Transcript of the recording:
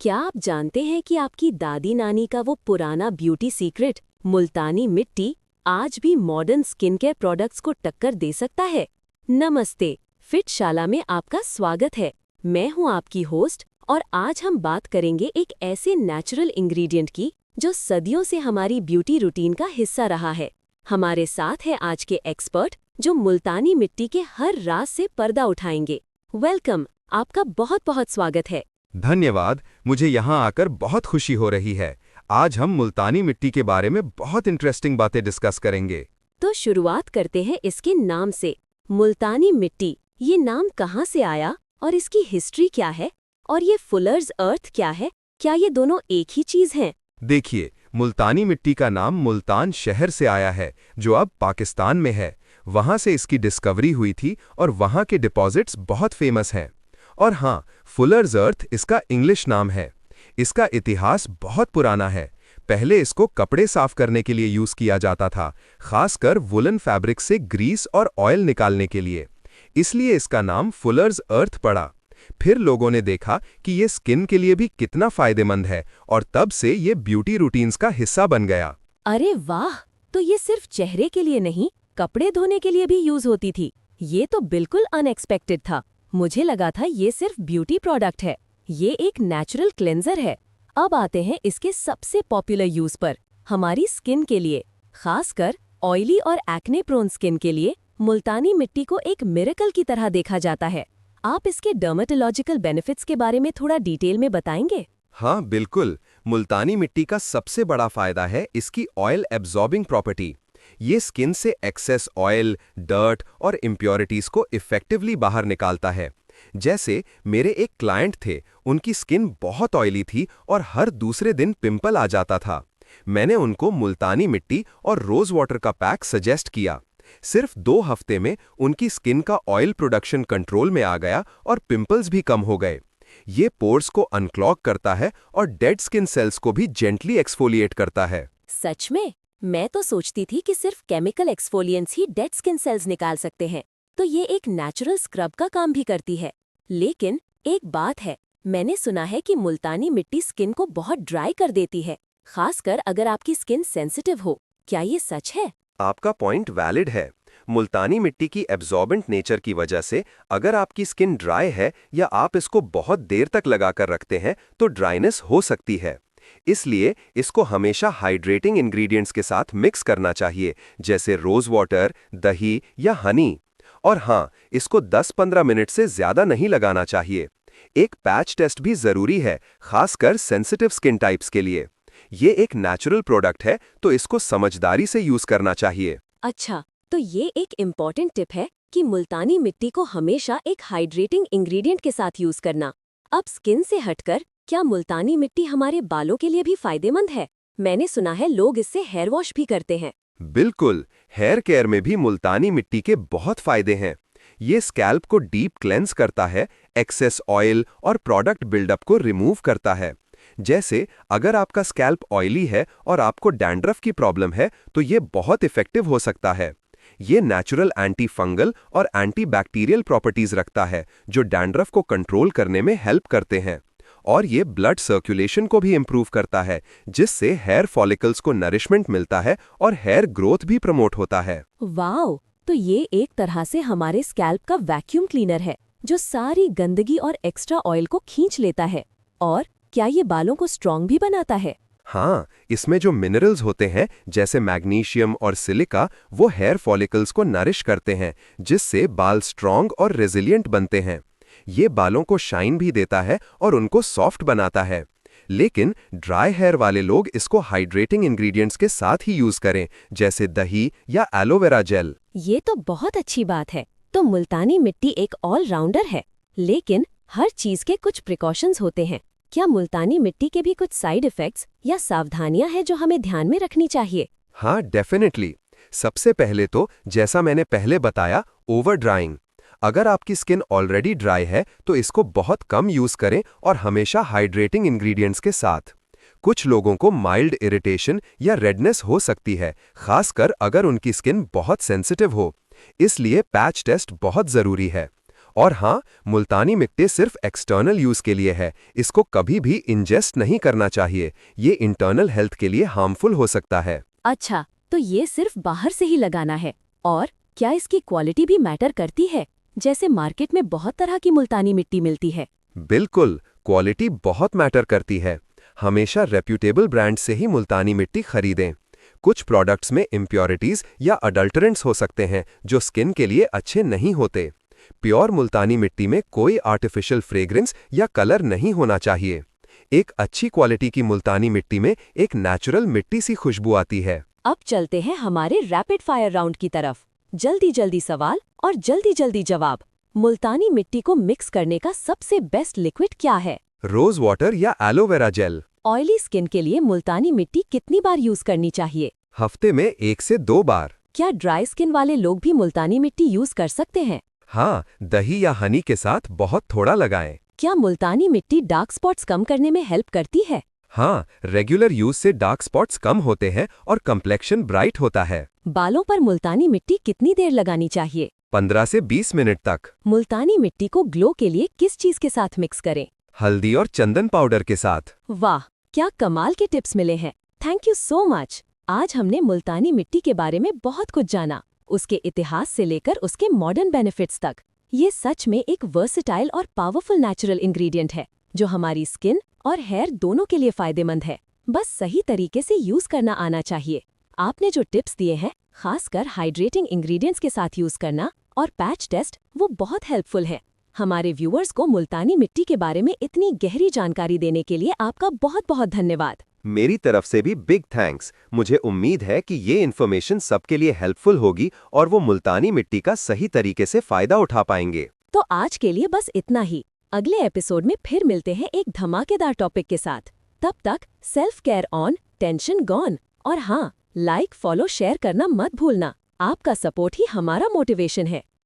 क्या आप जानते हैं कि आपकी दादी नानी का वो पुराना ब्यूटी सीक्रेट मुल्तानी मिट्टी आज भी मॉडर्न स्किन केयर प्रोडक्ट्स को टक्कर दे सकता है? नमस्ते, फिट शाला में आपका स्वागत है। मैं हूं आपकी होस्ट और आज हम बात करेंगे एक ऐसे नेचुरल इंग्रेडिएंट की जो सदियों से हमारी ब्यूटी रूटीन का हिस्सा रहा है। हमारे साथ है आज के एक्सपर्ट जो मुल्तानी मिट्टी के हर राज से पर्दा उठाएंगे। वेलकम, आपका बहुत बहुत स्वागत है। धन्यवाद। मुझे यहाँ आकर बहुत खुशी हो रही है। आज हम मुल्तानी मिट्टी के बारे में बहुत इंटरेस्टिंग बातें डिस्कस करेंगे। तो शुरुआत करते हैं इसके नाम से। मुल्तानी मिट्टी, ये नाम कहाँ से आया और इसकी हिस्ट्री क्या है? और ये फुलर्स अर्थ क्या है? क्या ये दोनों एक ही चीज हैं? देखिए, मुल्तानी मिट्टी का नाम मुल्तान शहर से आया है, जो अब पाकिस्तान में है। वहाँ से इसकी डिस्कवरी हुई थी और वहाँ के डिपॉजिट्स बहुत फेमस हैं। और हाँ, फुलर्स अर्थ इसका इंग्लिश नाम है। इसका इतिहास बहुत पुराना है। पहले इसको कपड़े साफ करने के लिए यूज किया जाता था, खासकर वुलन फैब्रिक से ग्रीस और ऑयल निकालने के लिए। इसलिए इसका नाम फुलर्स अर्थ पड़ा। फिर लोगों ने देखा कि ये स्किन के लिए भी कितना फायदेमंद है और तब से ये ब्यूटी रूटीन्स का हिस्सा बन गया। अरे वाह! तो ये सिर्फ चेहरे के लिए नहीं, कपड़े धोने के लिए भी यूज होती थी। ये तो बिल्कुल अनएक्सपेक्टेड था। मुझे लगा था ये सिर्फ ब्यूटी प्रोडक्ट है। ये एक नेचुरल क्लेंजर है। अब आते हैं इसके सबसे पॉपुलर यूज पर, हमारी स्किन के लिए। खासकर ऑयली और एक्ने प्रोन स्किन के लिए मुल्तानी मिट्टी को एक मिरेकल की तरह देखा जाता है। आप इसके डर्मेटोलॉजिकल बेनिफिट्स के बारे में थोड़ा डिटेल में बताएंगे? हाँ बिल्कुल। मुल्तानी मिट्टी का सबसे बड़ा फायदा है इसकी ऑयल एब्जॉर्बिंग प्रॉपर्टी। ये स्किन से एक्सेस ऑयल, डर्ट और इम्प्योरिटीज को इफेक्टिवली बाहर निकालता है। जैसे मेरे एक क्लाइंट थे, उनकी स्किन बहुत ऑयली थी और हर दूसरे दिन पिंपल आ जाता था। मैंने उनको मुल्तानी मिट्टी और रोज वाटर का पैक सजेस्ट किया। सिर्फ 2 हफ्ते में उनकी स्किन का ऑयल प्रोडक्शन कंट्रोल में आ गया और पिंपल्स भी कम हो गए। ये पोर्स को अनक्लॉग करता है और डेड स्किन सेल्स को भी जेंटली एक्सफोलिएट करता है। सच में? मैं तो सोचती थी कि सिर्फ केमिकल एक्सफोलिएंट्स ही डेड स्किन सेल्स निकाल सकते हैं। तो ये एक नेचुरल स्क्रब का काम भी करती है। लेकिन एक बात है, मैंने सुना है कि मुल्तानी मिट्टी स्किन को बहुत ड्राई कर देती है, खासकर अगर आपकी स्किन सेंसिटिव हो। क्या ये सच है? आपका पॉइंट वैलिड है। मुल्तानी मिट्टी की एब्जॉर्बेंट नेचर की वजह से अगर आपकी स्किन ड्राई है या आप इसको बहुत देर तक लगाकर रखते हैं तो ड्राइनेस हो सकती है। इसलिए इसको हमेशा हाइड्रेटिंग इंग्रेडिएंट्स के साथ मिक्स करना चाहिए, जैसे रोज वाटर, दही या हनी। और हाँ, इसको 10-15 मिनट से ज्यादा नहीं लगाना चाहिए। एक पैच टेस्ट भी जरूरी है, खासकर सेंसिटिव स्किन टाइप्स के लिए। ये एक नेचुरल प्रोडक्ट है, तो इसको समझदारी से यूज करना चाहिए। अच्छा, तो ये एक इम्पॉर्टेंट टिप है कि मुल्तानी मिट्टी को हमेशा एक हाइड्रेटिंग इंग्रेडिएंट के साथ यूज करना। अब स्किन से हटकर, क्या मुल्तानी मिट्टी हमारे बालों के लिए भी फायदेमंद है? मैंने सुना है लोग इससे हेयर वॉश भी करते हैं। बिल्कुल, हेयर केयर में भी मुल्तानी मिट्टी के बहुत फायदे हैं। ये स्कैल्प को डीप क्लेंस करता है, एक्सेस ऑयल और प्रोडक्ट बिल्डअप को रिमूव करता है। जैसे अगर आपका स्कैल्प ऑयली है और आपको डैंड्रफ की प्रॉब्लम है, तो ये बहुत इफेक्टिव हो सकता है। ये नेचुरल एंटी फंगल और एंटी बैक्टीरियल प्रॉपर्टीज रखता है, जो डैंड्रफ को कंट्रोल करने में हेल्प करते हैं। और ये ब्लड सर्कुलेशन को भी इम्प्रूव करता है, जिससे हेयर फॉलिकल्स को नरिशमेंट मिलता है और हेयर ग्रोथ भी प्रमोट होता है। वाओ! तो ये एक तरह से हमारे स्कैल्प का वैक्यूम क्लीनर है, जो सारी गंदगी और एक्स्ट्रा ऑयल को खींच लेता है। और क्या ये बालों को स्ट्रॉन्ग भी बनाता है? हाँ, इसमें जो मिनरल्स होते हैं, जैसे मैग्नीशियम और सिलिका, वो हेयर फॉलिकल्स को नरिश करते हैं, जिससे बाल स्ट्रॉन्ग और रेजिलिएंट बनते हैं। ये बालों को शाइन भी देता है और उनको सॉफ्ट बनाता है। लेकिन ड्राई हेयर वाले लोग इसको हाइड्रेटिंग इंग्रेडिएंट्स के साथ ही यूज करें, जैसे दही या एलोवेरा जेल। ये तो बहुत अच्छी बात है। तो मुल्तानी मिट्टी एक ऑलराउंडर है, लेकिन हर चीज के कुछ प्रिकॉशंस होते हैं। क्या मुल्तानी मिट्टी के भी कुछ साइड इफेक्ट्स या सावधानियां हैं जो हमें ध्यान में रखनी चाहिए? हाँ, डेफिनेटली। सबसे पहले तो, जैसा मैंने पहले बताया, ओवर ड्राइंग। अगर आपकी स्किन ऑलरेडी ड्राई है तो इसको बहुत कम यूज करें और हमेशा हाइड्रेटिंग इंग्रेडिएंट्स के साथ। कुछ लोगों को माइल्ड इरिटेशन या रेडनेस हो सकती है, खासकर अगर उनकी स्किन बहुत सेंसिटिव हो। इसलिए पैच टेस्ट बहुत जरूरी है। और हाँ, मुल्तानी मिट्टी सिर्फ एक्सटर्नल यूज के लिए है, इसको कभी भी इंजेस्ट नहीं करना चाहिए, ये इंटरनल हेल्थ के लिए हार्मफुल हो सकता है। अच्छा, तो ये सिर्फ बाहर से ही लगाना है। और क्या इसकी क्वालिटी भी मैटर करती है? जैसे मार्केट में बहुत तरह की मुल्तानी मिट्टी मिलती है। बिल्कुल, क्वालिटी बहुत मैटर करती है। हमेशा रेप्यूटेबल ब्रांड से ही मुल्तानी मिट्टी खरीदें। कुछ प्रोडक्ट्स में इम्प्योरिटीज या अडल्टरेंट्स हो सकते हैं जो स्किन के लिए अच्छे नहीं होते। प्योर मुल्तानी मिट्टी में कोई आर्टिफिशियल फ्रेग्रेंस या कलर नहीं होना चाहिए। एक अच्छी क्वालिटी की मुल्तानी मिट्टी में एक नेचुरल मिट्टी सी खुशबू आती है। अब चलते हैं हमारे रैपिड फायर राउंड की तरफ। जल्दी जल्दी सवाल और जल्दी जल्दी जवाब। मुल्तानी मिट्टी को मिक्स करने का सबसे बेस्ट लिक्विड क्या है? रोज वाटर या एलोवेरा जेल। ऑयली स्किन के लिए मुल्तानी मिट्टी कितनी बार यूज करनी चाहिए? हफ्ते में 1 से 2 बार। क्या ड्राई स्किन वाले लोग भी मुल्तानी मिट्टी यूज कर सकते हैं? हाँ, दही या हनी के साथ बहुत थोड़ा लगाएं। क्या मुल्तानी मिट्टी डार्क स्पॉट्स कम करने में हेल्प करती है? हाँ, रेगुलर यूज से डार्क स्पॉट्स कम होते हैं और कंप्लेक्शन ब्राइट होता है। बालों पर मुल्तानी मिट्टी कितनी देर लगानी चाहिए? 15 से 20 मिनट तक। मुल्तानी मिट्टी को ग्लो के लिए किस चीज के साथ मिक्स करें? हल्दी और चंदन पाउडर के साथ। वाह, क्या कमाल के टिप्स मिले हैं। Thank you so much. आज हमने मुल्तानी मिट्टी के बारे में बहुत कुछ जाना, उसके इतिहास से लेकर उसके मॉडर्न बेनिफिट्स तक। ये सच में एक वर्सेटाइल और पावरफुल नेचुरल इंग्रेडिएंट है जो हमारी स्किन और हेयर दोनों के लिए फायदेमंद है। बस सही तरीके से यूज करना आना चाहिए। आपने जो टिप्स दिए हैं, खासकर हाइड्रेटिंग इंग्रेडिएंट्स के साथ यूज करना और पैच टेस्ट, वो बहुत हेल्पफुल है। हमारे व्यूअर्स को मुल्तानी मिट्टी के बारे में इतनी गहरी जानकारी देने के लिए आपका बहुत बहुत धन्यवाद। मेरी तरफ से भी बिग थैंक्स। मुझे उम्मीद है कि ये इन्फॉर्मेशन सबके लिए हेल्पफुल होगी और वो मुल्तानी मिट्टी का सही तरीके से फायदा उठा पाएंगे। तो आज के लिए बस इतना ही। अगले एपिसोड में फिर मिलते हैं एक धमाकेदार टॉपिक के साथ। तब तक self care on, tension gone. और हाँ, लाइक, फॉलो, शेयर करना मत भूलना। आपका सपोर्ट ही हमारा मोटिवेशन है।